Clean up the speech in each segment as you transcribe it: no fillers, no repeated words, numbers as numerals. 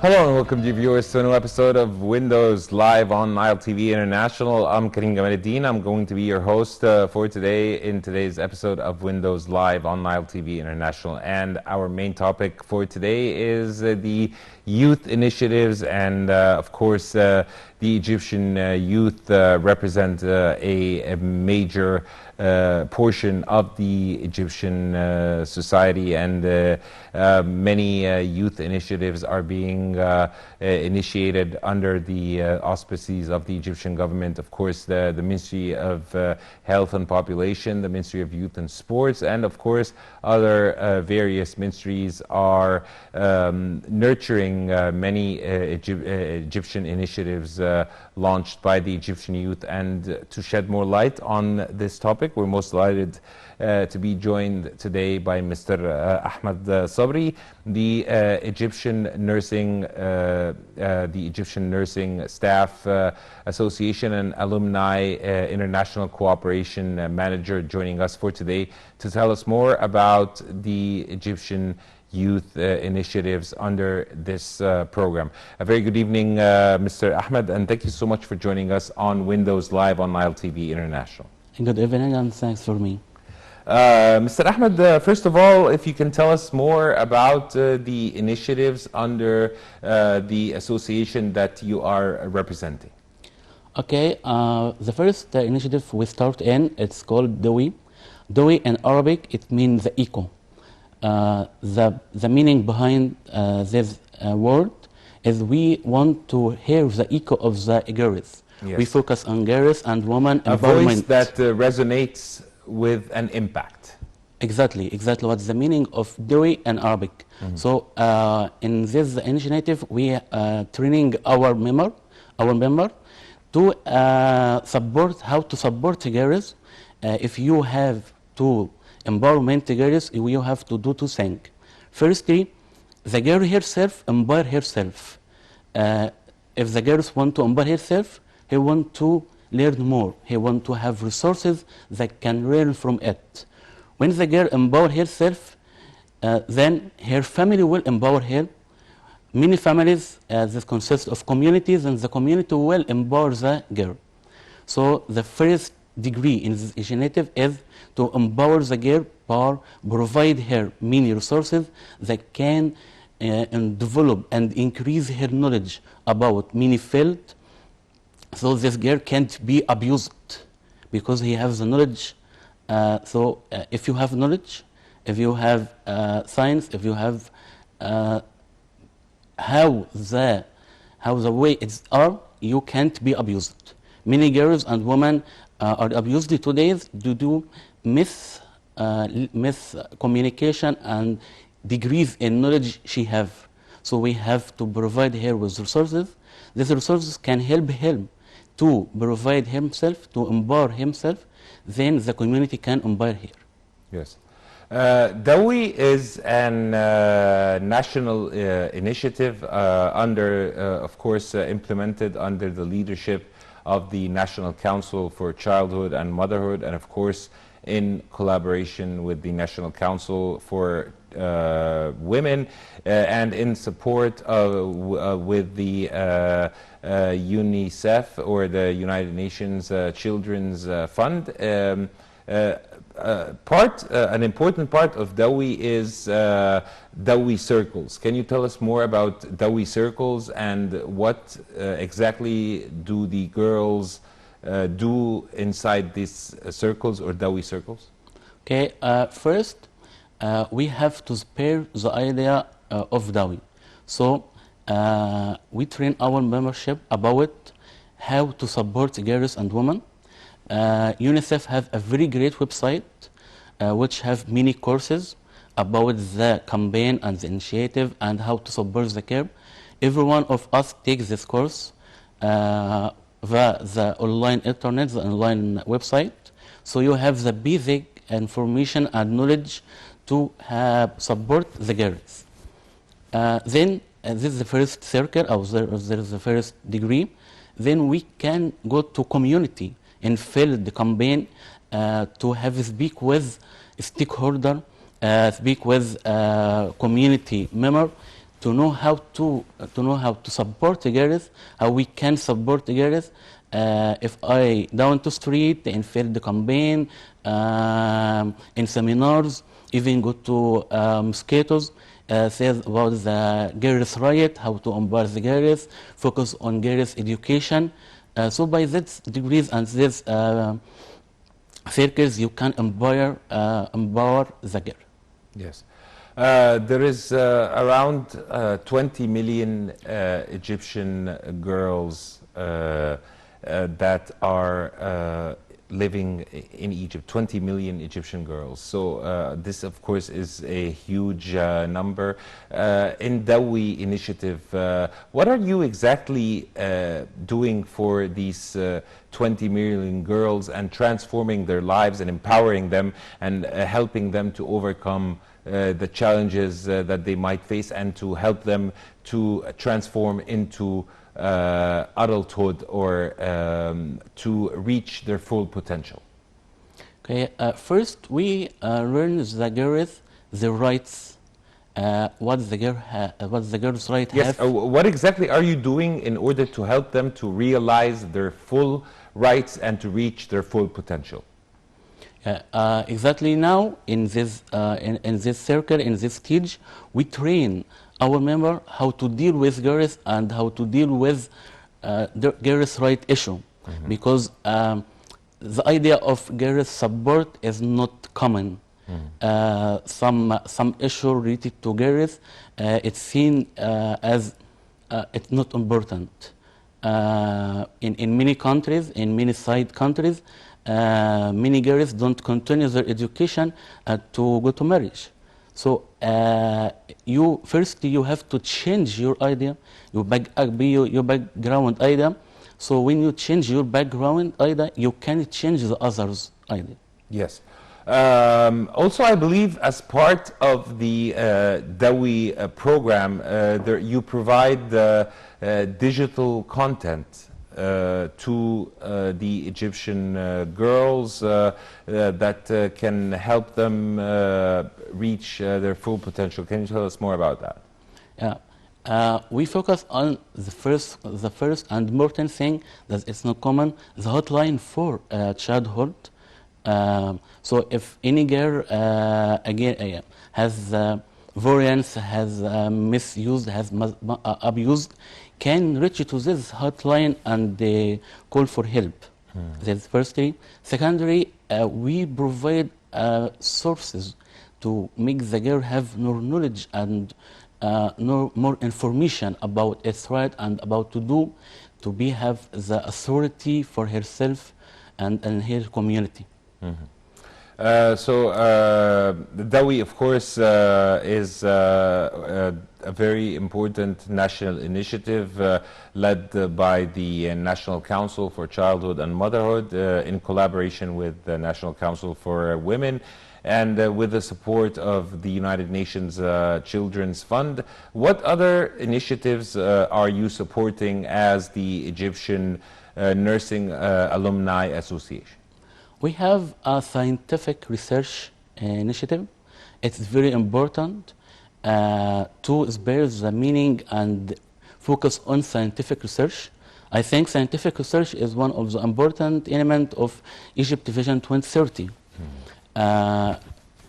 Hello and welcome to viewers to a new episode of Windows Live on Nile TV International. I'm Karim Gamaluddin. I'm going to be your host for today in today's episode of Windows Live on Nile TV International. And our main topic for today is the youth initiatives and of course the Egyptian youth represent a major portion of the Egyptian society, and many youth initiatives are being initiated under the auspices of the Egyptian government. Of course, the Ministry of Health and Population, the Ministry of Youth and Sports, and of course other various ministries are nurturing many Egyptian initiatives launched by the Egyptian youth. And to shed more light on this topic, we're most delighted to be joined today by Mr. Ahmed Sabry, the Egyptian Nursing Staff Association and Alumni International Cooperation Manager, joining us for today to tell us more about the Egyptian youth initiatives under this program. A very good evening, Mr. Ahmed, and thank you so much for joining us on Windows Live on Nile TV International. Good evening, and thanks for me. Mr. Ahmed, first of all, if you can tell us more about the initiatives under the association that you are representing. Okay, the first initiative we start in, it's called DOI. DOI in Arabic, it means the echo. The meaning behind this word is we want to hear the echo of the girls. Yes. We focus on girls and women empowerment. A voice that resonates with an impact. Exactly what's the meaning of DOI in Arabic. Mm-hmm. So in this initiative, we are training our member to support how to support girls. If you have to empowerment girls, you have to do two things. Firstly, the girl herself empower herself. If the girls want to empower herself, he want to learn more. He want to have resources that can learn from it. When the girl empower herself, then her family will empower her. Many families, this consists of communities, and the community will empower the girl. So the first degree in this initiative is to empower the girl by provide her many resources that can develop and increase her knowledge about many fields, so this girl can't be abused because he has the knowledge. So if you have knowledge, if you have science, if you have how the way it's are, you can't be abused. Many girls and women are abused today due to miscommunication and degrees in knowledge she have. So we have to provide her with resources. These resources can help him to provide himself, to empower himself, then the community can empower her. Yes. DOI is an national initiative of course, implemented under the leadership of the National Council for Childhood and Motherhood, and of course in collaboration with the National Council for Women, and in support with the UNICEF, or the United Nations Children's Fund. An important part of DOI is DOI circles. Can you tell us more about DOI circles, and what exactly do the girls do inside these circles or DOI circles? Okay, first we have to spare the idea of DOI. So we train our membership about how to support girls and women. UNICEF have a very great website which have many courses about the campaign and the initiative and how to support the care. Every one of us takes this course via the online internet, the online website. So you have the basic information and knowledge to support the girls. Then this is the first circle, or there is the first degree. Then we can go to community and field the campaign to have speak with stakeholder, speak with community member to know how to support the girls, how we can support the girls. If I down to street in field campaign, in seminars, even go to mosquitoes, says about the girls' right, how to empower the girls, focus on girls' education. So by these degrees and these circles, you can empower the girl. Yes. There is around 20 million Egyptian girls that are living in Egypt, 20 million Egyptian girls. So this, of course, is a huge number. In Dawi initiative, what are you exactly doing for these 20 million girls and transforming their lives and empowering them and helping them to overcome the challenges that they might face and to help them to transform into adulthood or to reach their full potential? Okay, first we learn the girls the rights, what the girl's right Yes, have. what exactly are you doing in order to help them to realize their full rights and to reach their full potential? Exactly now in this circle, in this stage, we train our member how to deal with girls and how to deal with the girls' right issue, because the idea of girls' support is not common. Some issue related to girls, it's seen as it's not important. In many countries, in many side countries, many girls don't continue their education to go to marriage. So you have to change your idea, your background idea. So when you change your background idea, you can change the others' idea. Yes. Also, I believe as part of the Dawi program, you provide digital content to the Egyptian girls that can help them reach their full potential. Can you tell us more about that? Yeah. We focus on the first and important thing that it's not common, the hotline for childhood. So if any girl again has violence, has misused, has abused, can reach to this hotline and call for help. That's firstly. Secondly, we provide sources to make the girl have more knowledge and more information about its right and about to have the authority for herself and her community. So the Dawi, of course, is a very important national initiative led by the National Council for Childhood and Motherhood in collaboration with the National Council for Women and with the support of the United Nations Children's Fund. What other initiatives are you supporting as the Egyptian Nursing Alumni Association? We have a scientific research initiative. It's very important to spare the meaning and focus on scientific research. I think scientific research is one of the important elements of Egypt Vision 2030.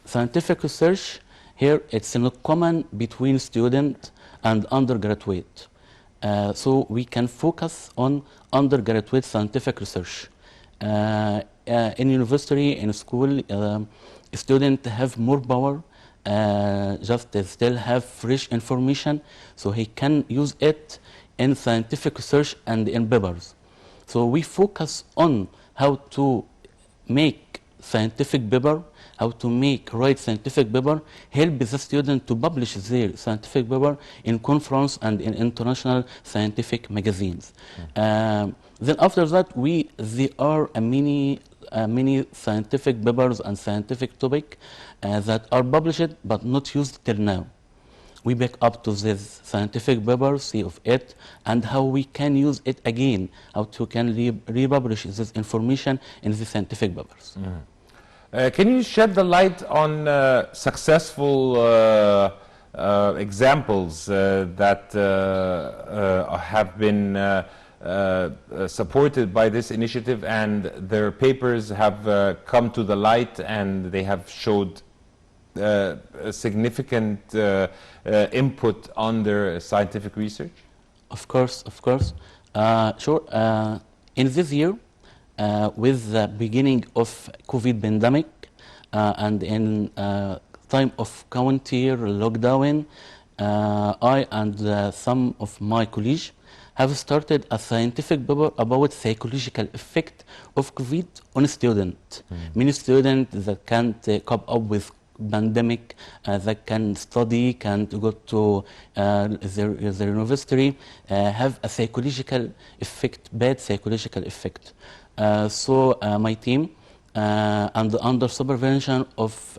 Scientific research here, it's not common between student and undergraduate. So we can focus on undergraduate scientific research. In university, in school, students have more power, just they still have fresh information, so he can use it in scientific research and in papers. So we focus on how to make scientific paper, how to write scientific paper, help the student to publish their scientific paper in conference and in international scientific magazines. Then after that, there are many scientific papers and scientific topics that are published but not used till now. We back up to this scientific paper, see of it, and how we can use it again, how to can republish this information in the scientific papers. Can you shed the light on successful examples that have been supported by this initiative, and their papers have come to the light, and they have showed a significant input on their scientific research? Of course, of course. Sure. In this year, with the beginning of COVID pandemic, and in time of county lockdown, I and some of my colleagues have started a scientific paper about psychological effect of COVID on students. Many students that can't cope up with pandemic, that can study, can't go to their university, have a psychological effect, bad psychological effect. So my team, and under supervision of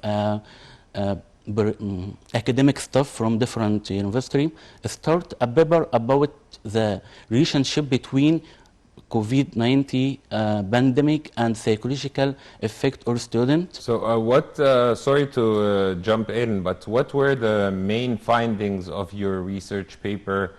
academic staff from different university, start a paper about the relationship between COVID-19 pandemic and psychological effect on students. So sorry to jump in, but what were the main findings of your research paper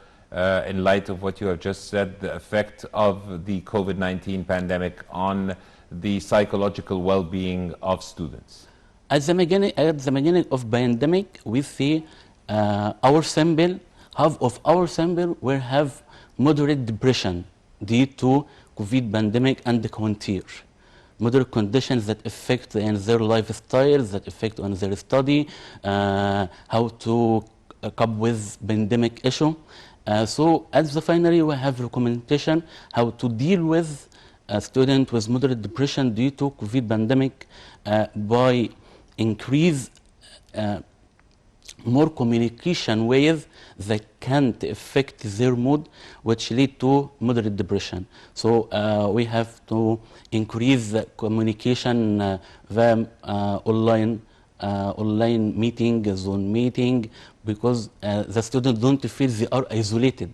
in light of what you have just said, the effect of the COVID-19 pandemic on the psychological well-being of students? At the beginning of pandemic, we see our sample, half of our sample will have moderate depression due to COVID pandemic and the quarantine. Moderate conditions that affect in their lifestyle, that affect on their study, how to cope with pandemic issue. So at the finally, we have recommendation how to deal with a student with moderate depression due to COVID pandemic by increase more communication ways that can't affect their mood, which lead to moderate depression. So we have to increase the communication via online meeting, Zoom meeting, because the students don't feel they are isolated.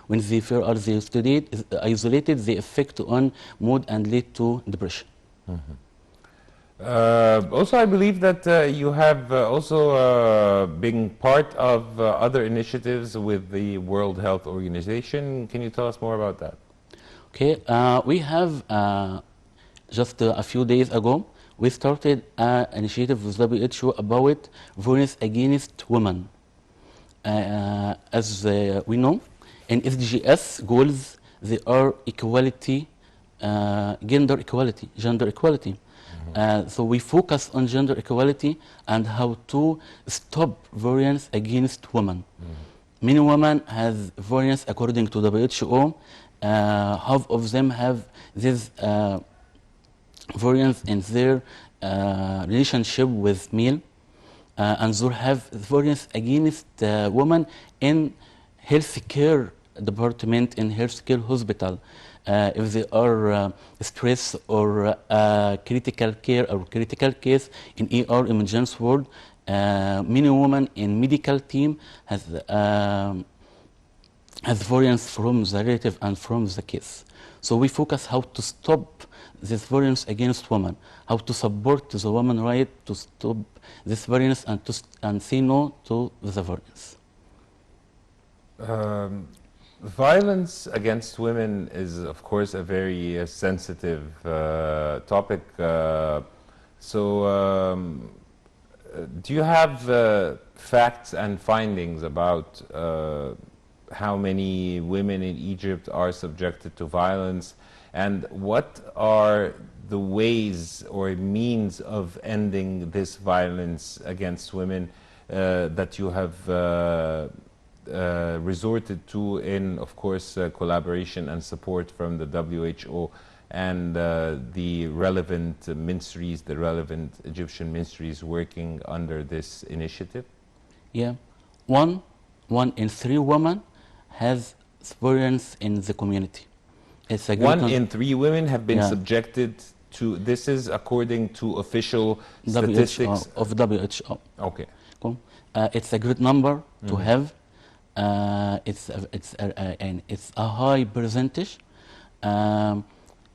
When they feel isolated, they affect on mood and lead to depression. Mm-hmm. Also, I believe that you have also been part of other initiatives with the World Health Organization. Can you tell us more about that? Okay, we have just a few days ago, we started an initiative with WHO about violence against women. As we know, in SDGs goals, there are equality, gender equality. So we focus on gender equality and how to stop violence against women. Many women have violence according to the WHO. Half of them have this violence in their relationship with male, and they have violence against women in healthcare department, in healthcare hospital. If they are stress or critical care or critical case in ER emergency ward, many women in medical team has violence from the relative and from the case. So we focus how to stop this violence against women, how to support the woman right to stop this violence and say no to the violence. Violence against women is, of course, a very sensitive topic. Do you have facts and findings about how many women in Egypt are subjected to violence, and what are the ways or means of ending this violence against women that you have resorted to in, of course, collaboration and support from the WHO and the relevant ministries, the relevant Egyptian ministries working under this initiative? Yeah, one in 3 women has violence in the community. It's a 1 in 3 women have been subjected to, this is according to official statistics of WHO. Okay. Cool. It's a good number to have. It's a high percentage.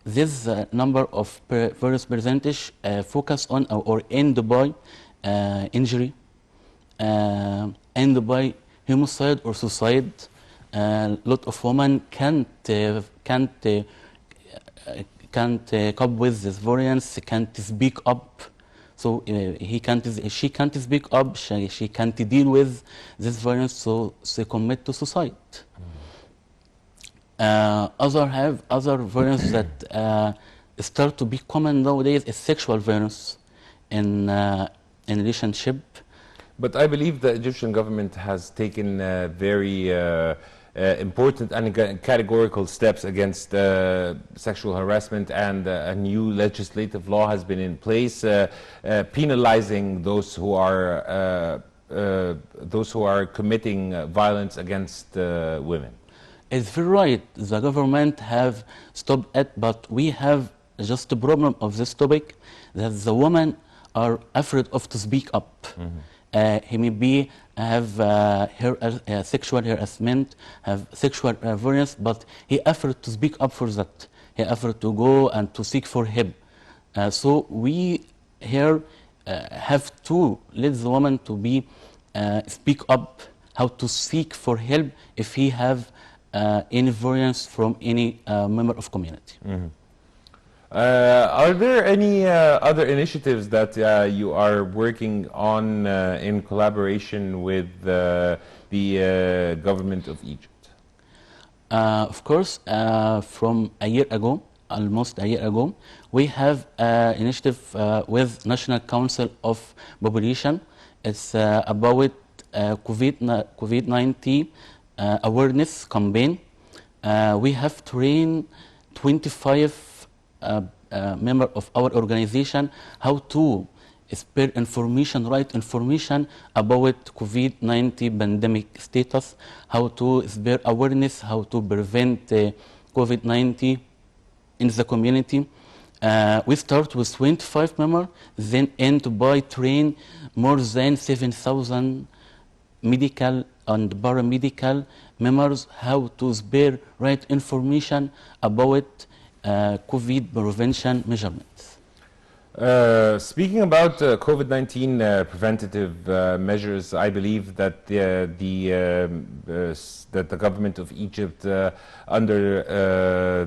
This number of various percentage focus on or end by injury, end by homicide or suicide. A lot of women can't cope with this violence, can't speak up. So she can't speak up, she can't deal with this violence, so they commit to suicide. Other violence that start to be common nowadays is sexual violence in relationship. But I believe the Egyptian government has taken very important and categorical steps against sexual harassment, and a new legislative law has been in place penalizing those who are committing violence against women. It's very right. The government have stopped it, but we have just a problem of this topic that the women are afraid of to speak up. He may be have sexual harassment, have sexual violence, but he afraid to speak up for that. He afraid to go and to seek for help. So we here have to let the woman to be speak up, how to seek for help if he have any violence from any member of community. Are there any other initiatives that you are working on in collaboration with the government of Egypt? Of course, from a year ago, almost a year ago, we have an initiative with National Council of Population. It's about COVID-19 awareness campaign. We have trained 25 member of our organization how to spread information, right information about COVID-19 pandemic status, how to spread awareness, how to prevent COVID-19 in the community. We start with 25 members, then end by train more than 7,000 medical and paramedical members how to spread right information about COVID prevention measurements. Speaking about COVID-19 preventative measures, I believe that that the government of Egypt, under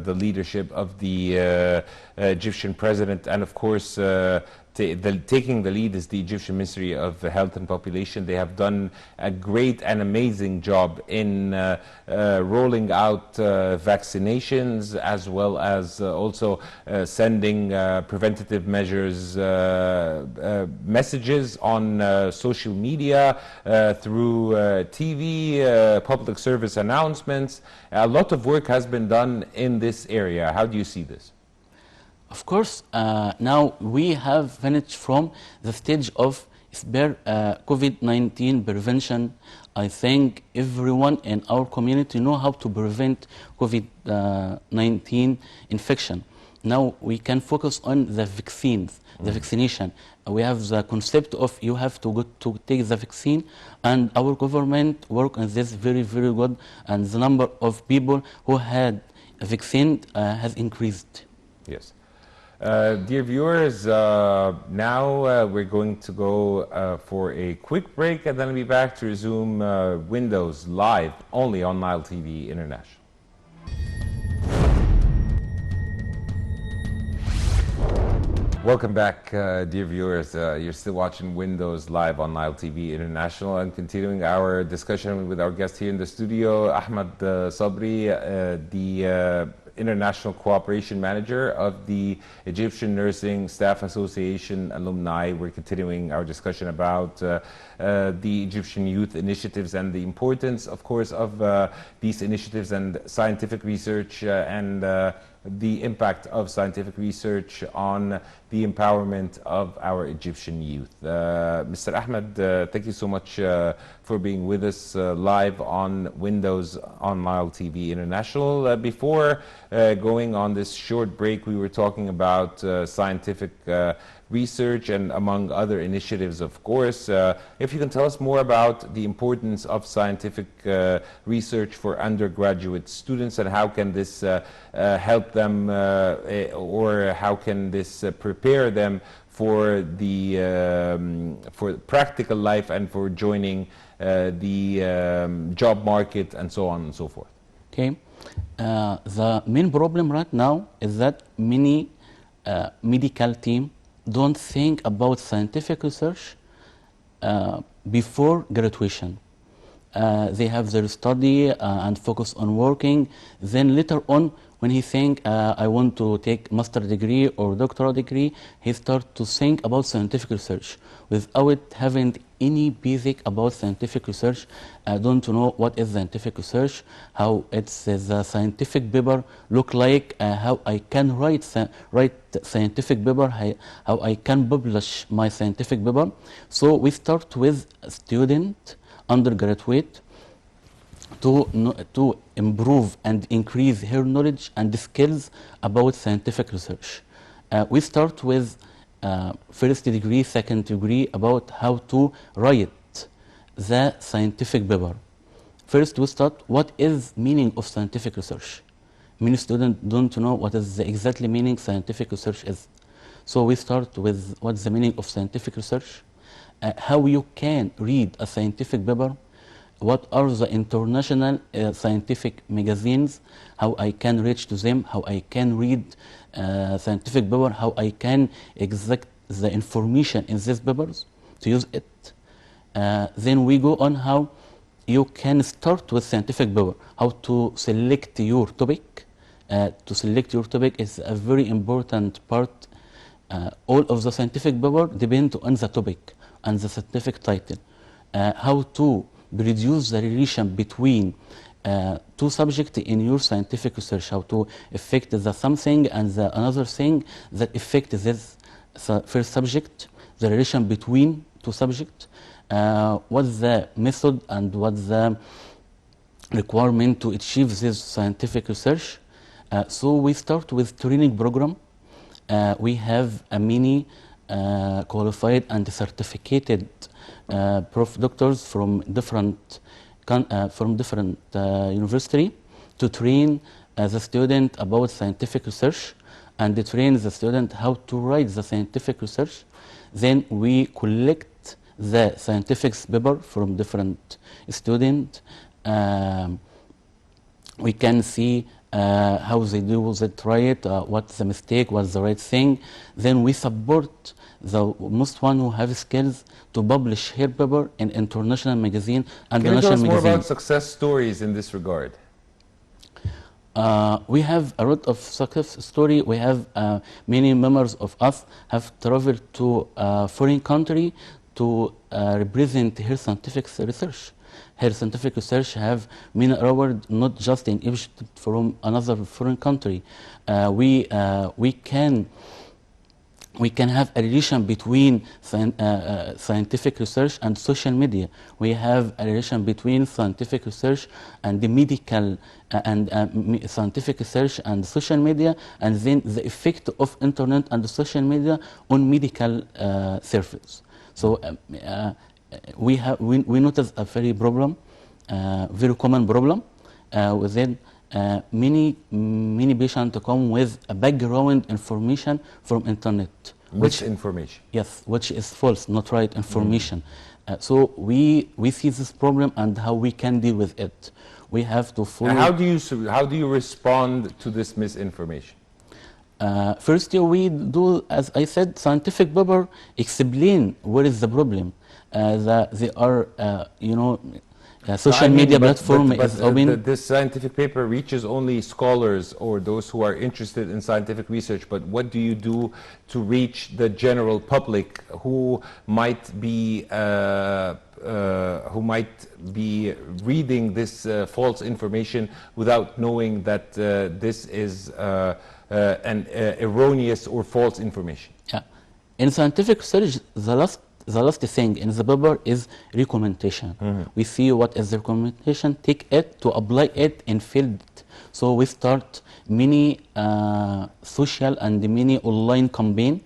the leadership of the Egyptian president, and of course taking the lead is the Egyptian Ministry of Health and Population. They have done a great and amazing job in rolling out vaccinations, as well as also sending preventative measures messages on social media, through TV, public service announcements. A lot of work has been done in this area. How do you see this? Of course, now we have finished from the stage of COVID-19 prevention. I think everyone in our community know how to prevent COVID-19 infection. Now we can focus on the vaccines, the vaccination. We have the concept of you have to go to take the vaccine, and our government work on this very, very good, and the number of people who had a vaccine has increased. Yes. Dear viewers, now we're going to go for a quick break, and then we'll be back to resume Windows Live only on Nile TV International. Welcome back, dear viewers. You're still watching Windows Live on Nile TV International, and continuing our discussion with our guest here in the studio, Ahmed Sabry, the International Cooperation Manager of the Egyptian Nursing Staff Association alumni. We're continuing our discussion about the Egyptian youth initiatives and the importance, of course, of these initiatives and scientific research and the impact of scientific research on the empowerment of our Egyptian youth. Mr. Ahmed, thank you so much for being with us live on Windows on Nile TV International. Before going on this short break, we were talking about scientific research and among other initiatives, of course. If you can tell us more about the importance of scientific research for undergraduate students, and how can this help them or how can this prepare them for practical life and for joining the job market and so on and so forth? Okay. The main problem right now is that many medical team don't think about scientific research before graduation. They have their study and focus on working. Then later on, when he think, I want to take master degree or doctoral degree, he start to think about scientific research without having any basic about scientific research. Don't know what is scientific research, how it's the scientific paper look like, how I can write scientific paper, how I can publish my scientific paper. So we start with a student, undergraduate, to improve and increase her knowledge and skills about scientific research. We start with first degree, second degree about how to write the scientific paper. First, we start what is meaning of scientific research. Many students don't know what is the exactly meaning scientific research is. So we start with what's the meaning of scientific research, how you can read a scientific paper, what are the international scientific magazines, how I can reach to them, how I can read scientific paper, how I can exact the information in these papers to use it. Then we go on how you can start with scientific paper, how to select your topic. To select your topic is a very important part. All of the scientific paper depend on the topic and the scientific title. How to reduce the relation between two subjects in your scientific research, how to affect the something and the another thing that affect this first subject, the relation between two subjects, what's the method and what's the requirement to achieve this scientific research. So we start with training program. We have a many qualified and certificated doctors from different university to train the student about scientific research, and they train the student how to write the scientific research. Then we collect the scientific paper from different students. We can see how they do it right, what's the mistake, what's the right thing. Then we support the most one who have skills to publish her paper in international magazine and Can you tell national us more magazine. about success stories in this regard? We have a lot of success story. We have many members of us have traveled to a foreign country to represent her scientific research. Her scientific research have many awards, not just in Egypt, from another foreign country. We can have a relation between scientific research and social media. We have a relation between scientific research and the medical scientific research and social media, and then the effect of internet and the social media on medical service. So we notice a very common problem within many patients come with a background information from internet. Which information? Yes, which is false, not right information. So we see this problem and how we can deal with it. We have to follow. And how do you respond to this misinformation? First, we do, as I said, scientific paper explain where is the problem. They are, social media platform is open. This scientific paper reaches only scholars or those who are interested in scientific research. But what do you do to reach the general public who might be reading this false information without knowing that this is an erroneous or false information? Yeah. In scientific research, the last thing in the paper is recommendation. We see what is the recommendation, take it to apply it in field. So we start many social and many online campaign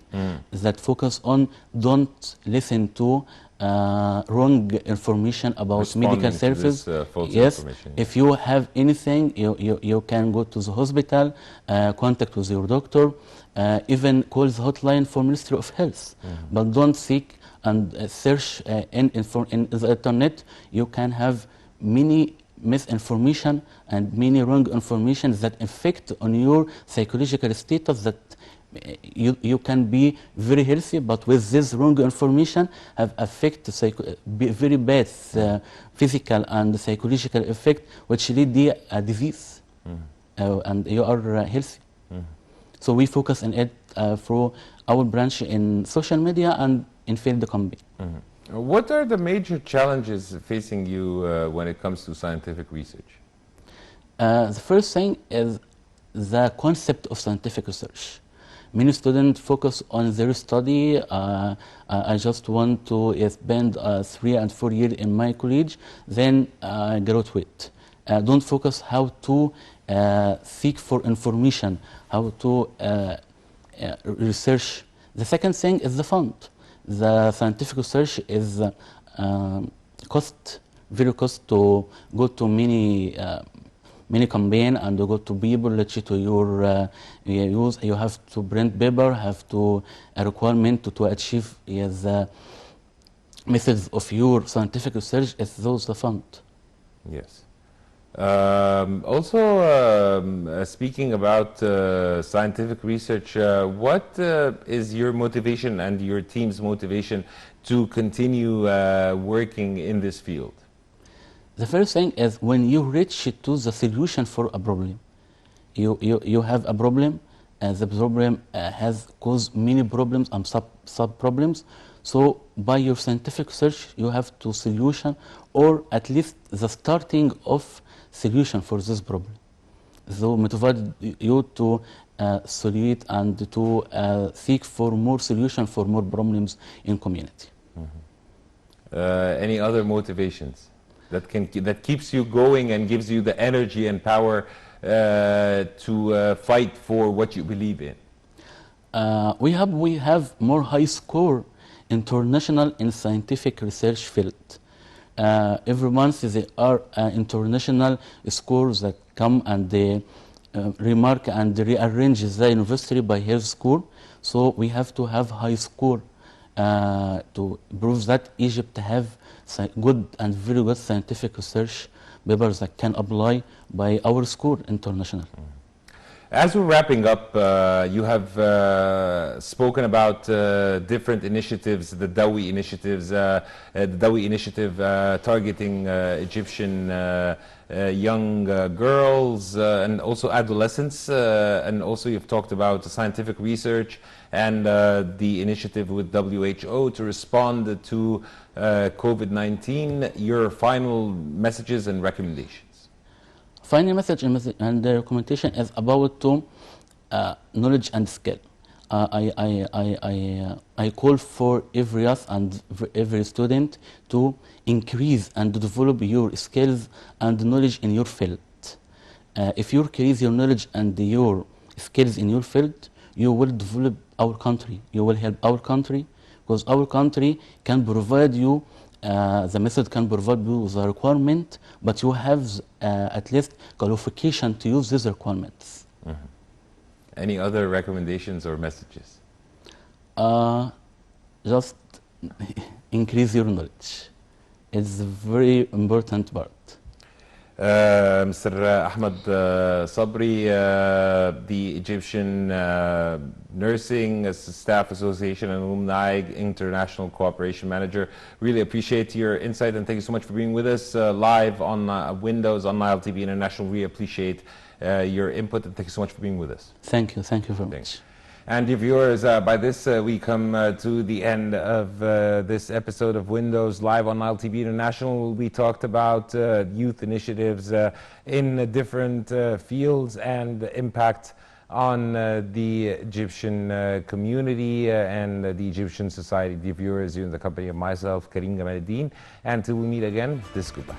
that focus on don't listen to wrong information about Responding medical to services. this, false Yes, information. if you have anything, you can go to the hospital, contact with your doctor, even call the hotline for Ministry of Health. But don't seek and search in the internet. You can have many misinformation and many wrong information that affect on your psychological status, that you can be very healthy, but with this wrong information have affect very bad physical and psychological effect, which lead to a disease, and you are healthy. So we focus on it through our branch in social media and in field campaign. What are the major challenges facing you when it comes to scientific research? The first thing is the concept of scientific research. Many students focus on their study. I just want to spend 3 and 4 years in my college, then graduate. Don't focus how to seek for information, how to research. The second thing is the fund. The scientific research is very cost to go to many campaign and go to people related to your use. You have to print paper, have to a requirement to achieve the methods of your scientific research is those the fund. Yes. Speaking about scientific research, what is your motivation and your team's motivation to continue working in this field? The first thing is when you reach to the solution for a problem. You have a problem, and the problem has caused many problems and sub problems. So by your scientific research, you have to solution, or at least the starting of solution for this problem. So motivate you to solve and to seek for more solution for more problems in community. Any other motivations that keeps you going and gives you the energy and power to fight for what you believe in? We have more high score international in scientific research field. Every month there are international scores that come and they remark and rearrange the university by health score. So we have to have high score to prove that Egypt have good and very good scientific research papers that can apply by our school international. As we're wrapping up, you have spoken about different initiatives, the Dawi initiatives, the Dawi initiative targeting Egyptian young girls and also adolescents, and also you've talked about scientific research and the initiative with WHO to respond to COVID-19. Your final messages and recommendations. Final message and the recommendation is about to knowledge and skill. I call for every youth and every student to increase and develop your skills and knowledge in your field. If you increase your knowledge and your skills in your field, you will develop our country. You will help our country, because our country can provide you the method can provide you the requirement, but you have at least qualification to use these requirements. Any other recommendations or messages? Just increase your knowledge. It's a very important part. Mr. Ahmed Sabry, the Egyptian Nursing Staff Association and Alumni International Cooperation Manager. Really appreciate your insight and thank you so much for being with us live on Windows on Nile TV International. We appreciate your input and thank you so much for being with us. Thank you very much. And dear viewers, by this we come to the end of this episode of Windows Live on Nile TV International. We talked about youth initiatives in different fields and the impact on the Egyptian community and the Egyptian society. Dear viewers, you're in the company of myself, Karim Gamaluddin, and until we meet again, this goodbye.